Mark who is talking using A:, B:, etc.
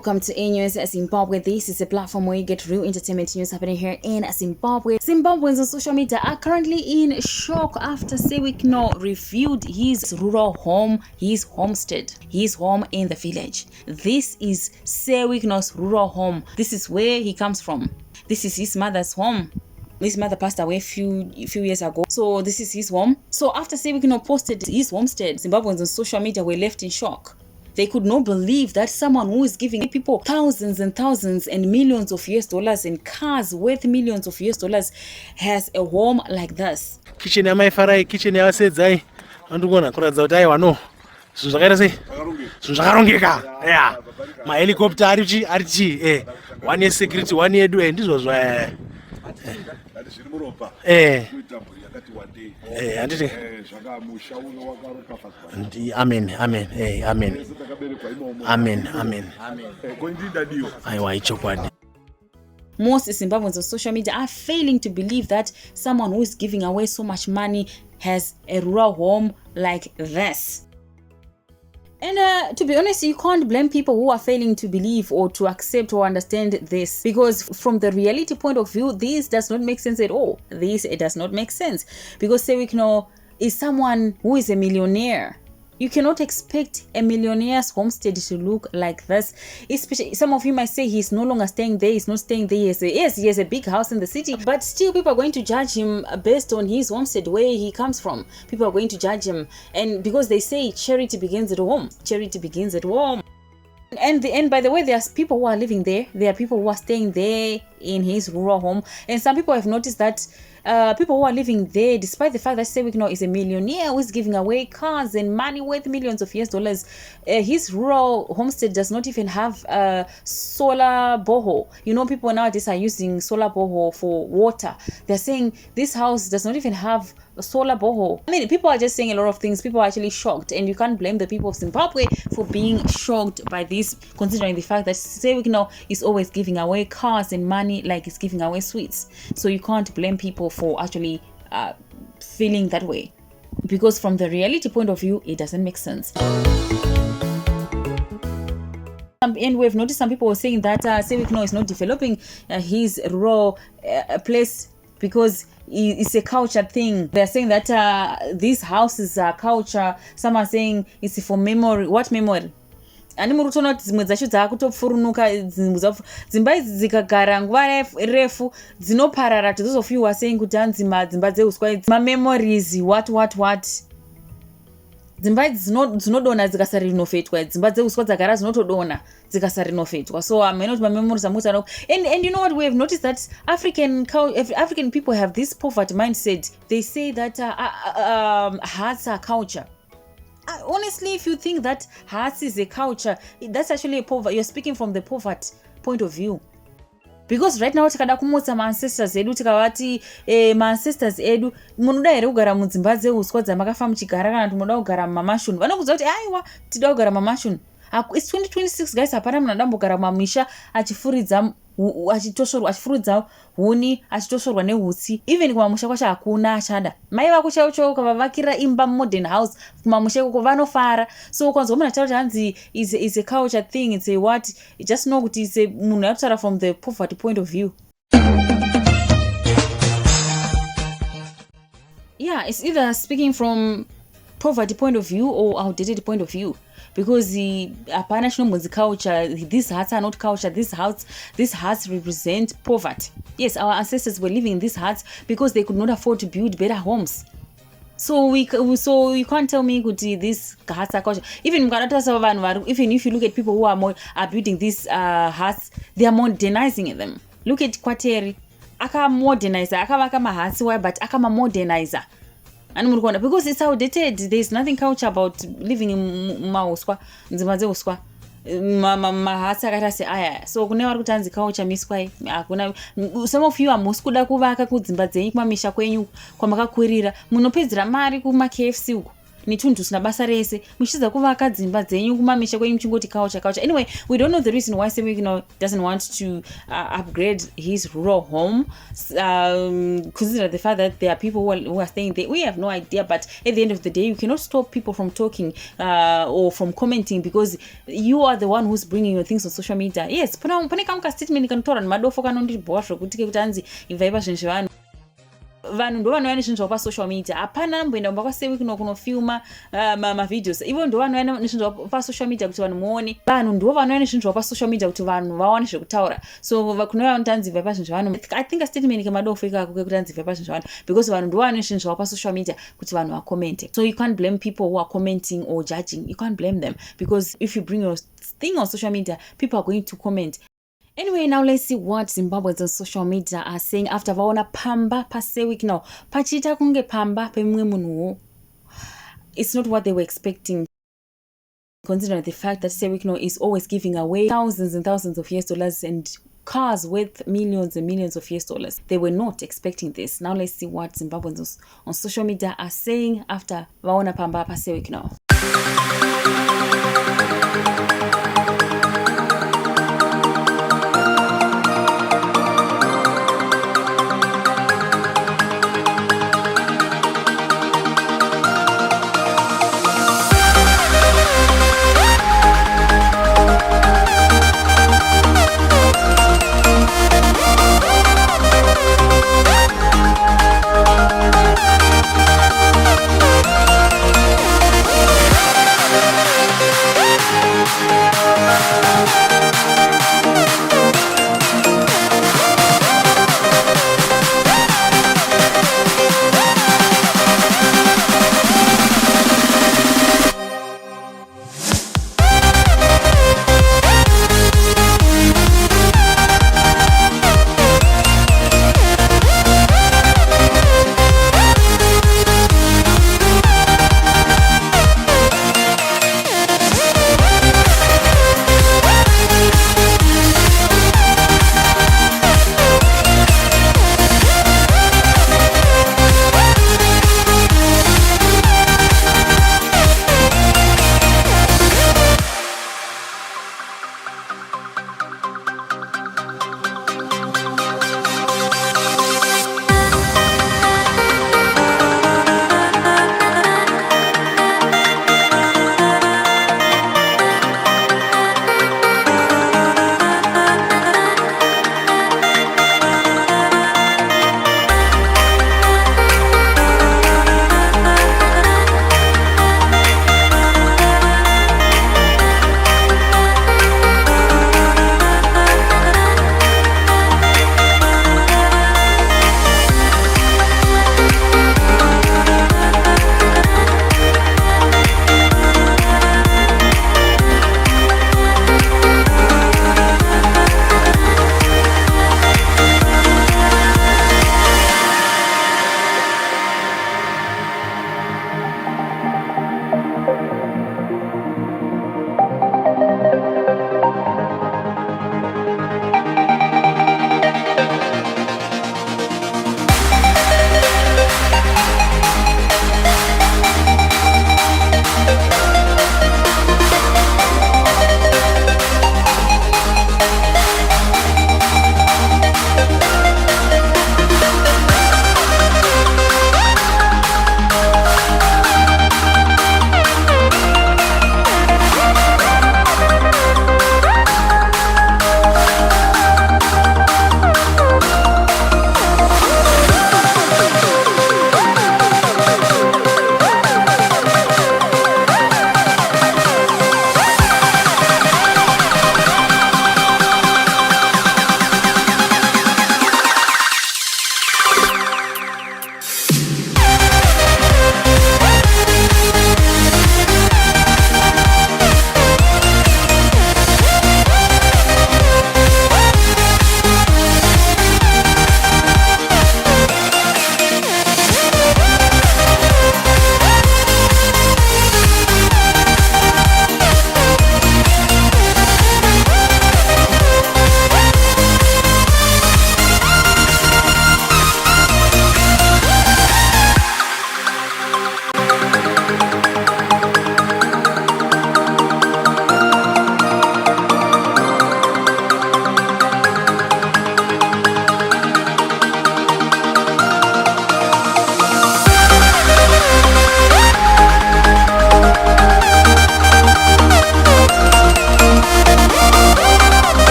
A: Welcome to A News Zimbabwe. This is a platform where you get real entertainment news happening here in Zimbabwe. Zimbabweans on social media are currently in shock after Wicknell reviewed his rural home, his homestead, his home in the village. This is Wicknell's rural home. This is where he comes from. This is his mother's home. His mother passed away a few years ago. So this is his home. So after Wicknell posted his homestead, Zimbabweans on social media were left in shock. They could not believe that someone who is giving people thousands and thousands and millions of US dollars and cars worth millions of US dollars has a home like this.
B: Kitchen ya maifarai, kitchen ya wasedzai. Andugona kuradza kuti aiwa no. Zvinhu zvakaita sei? Zvinhu zvakarongeka. Yeah. Ma helicopter arichi one year security, one year do ndizvo zva. Amen.
A: Most Zimbabweans on social media are failing to believe that someone who is giving away so much money has a rural home like this. And to be honest, you can't blame people who are failing to believe or to accept or understand this, because from the reality point of view, this does not make sense at all. It does not make sense, because Wicknell is someone who is a millionaire. You cannot expect a millionaire's homestead to look like this. Especially, some of you might say he's no longer staying there, he's not staying there. Yes, he has a big house in the city, but still people are going to judge him based on his homestead, where he comes from. People are going to judge him, and because they say charity begins at home. Charity begins at home. And by the way, there's people who are living there. There are people who are staying there in his rural home, and some people have noticed that people who are living there, despite the fact that Wicknell is a millionaire who is giving away cars and money worth millions of US dollars, his rural homestead does not even have solar borehole. You know, people nowadays are using solar borehole for water. They're saying this house does not even have a solar borehole. I mean, people are just saying a lot of things. People are actually shocked, and you can't blame the people of Zimbabwe for being shocked by this, considering the fact that Wicknell is always giving away cars and money like it's giving away sweets. So you can't blame people for actually feeling that way, because from the reality point of view, it doesn't make sense. And we've noticed some people were saying that Wicknell is not developing his rural place because it's a culture thing. They're saying that these houses are culture. Some are saying it's for memory. What memory? Ani murutona kuti dzimwe dzacho dzakutopfurunuka dzimba idzi dzikagara nguva refu dzinoparara. To those of you who are saying kuti hanzi dzimba dzeuswa ma memories what dzimba idzi dzinodona dzikasari rinofetwa. Dzimba dzeuswa dzagara dzinotodona dzikasari rinofetwa. So I mean, my memories are muta. And you know what, we have noticed that African people have this poverty mindset. They say that hearts are culture. Honestly, if you think that hearts is a culture, that's actually a poverty. You're speaking from the poverty point of view. Because right now tikada kumutsa ma ancestors edu tikavati ma ancestors edu munoda here kugara mudzimba dzeuswa dzamakafa muchigara kana kuti munoda kugara mumamashuni, vanokudza kuti aiwa tida kugara mumamashuni. It's 2026 guys, hapana munhu adambogara mumamisha achifuridza achifuridza huni achitosorwa nehutsi. Even kumamusha kwacho hakuna achada. Mai vako chaicho ukavavakira imba modern house kumamusha ikoko vanofara. So ukanzwa munhu achitaura kuti hanzi is a culture thing, it's a what, just know kuti it's a munhu arikutaura from the poverty point of view. Yeah, it's either speaking from poverty point of view or outdated point of view, because apana chinombonzi culture. These huts are not culture. These huts represent poverty. Yes, our ancestors were living in these huts because they could not afford to build better homes. So you can't tell me kuti these huts are culture. Even if you look at people who are building these huts, they are modernizing them. Look at Kwateri, aka modernizer, akavaka mahuts, but aka modernizer. And because it's outdated, there's nothing culture about living in mauswa, nzimba dzeuswa, mahatsi akaita seaya. So kune vari kuti hanzi culture miswai. Some of you are musikuda kuvaka kudzimba dzenyu kumamisha kwenyu kwamakakwirira, munopedzera mari kuma KFC uko. netunhu tusina basa rese muchiedza kuvaka dzimba dzenyu kumamisha kwenyu muchingoti kaucha. Anyway, we don't know the reason why Wicknell doesn't want to upgrade his rural home. Consider the fact that there are people who are staying there. We have no idea, but at the end of the day, you cannot stop people from talking or from commenting, because you are the one who's bringing your things on social media. Yes, pane kamuka statement kanotora nemadofo kanondibhowa zvekutike kuti anzi ibvai pazvinhu zvevanhu. Vanhu ndo vanouya nezvinhu zvavo pasocial media. Hapana amboenda kumba kwaSewicknell kunofilma mavideos. Ivo ndo vanouya nezvinhu zvavo pasocial media kuti vanhu muone. Vanhu ndo vanouya nezvinhu zvavo pasocial media kuti vanhu vawane zvekutaura. So kunouya vanhu tanzi ibvai pazvinhu zvevanhu. I think a statement kemadofo ikako kekuti anzi ibvai pazvinhu zvevanhu, because vanhu ndo vanouya nezvinhu zvavo pasocial media kuti vanhu vakomente. So you can't blame people who are commenting or judging. You can't blame them, because if you bring your thing on social media, people are going to comment. Anyway, now let's see what Zimbabweans on social media are saying after vaona pamba paSewicknell pachita kunge pamba pemumwe munhuwo. It's not what they were expecting, considering the fact that Wicknell is always giving away thousands and thousands of US dollars and cars worth millions and millions of US dollars. They were not expecting this. Now let's see what Zimbabweans on social media are saying after vaona pamba paSewicknell.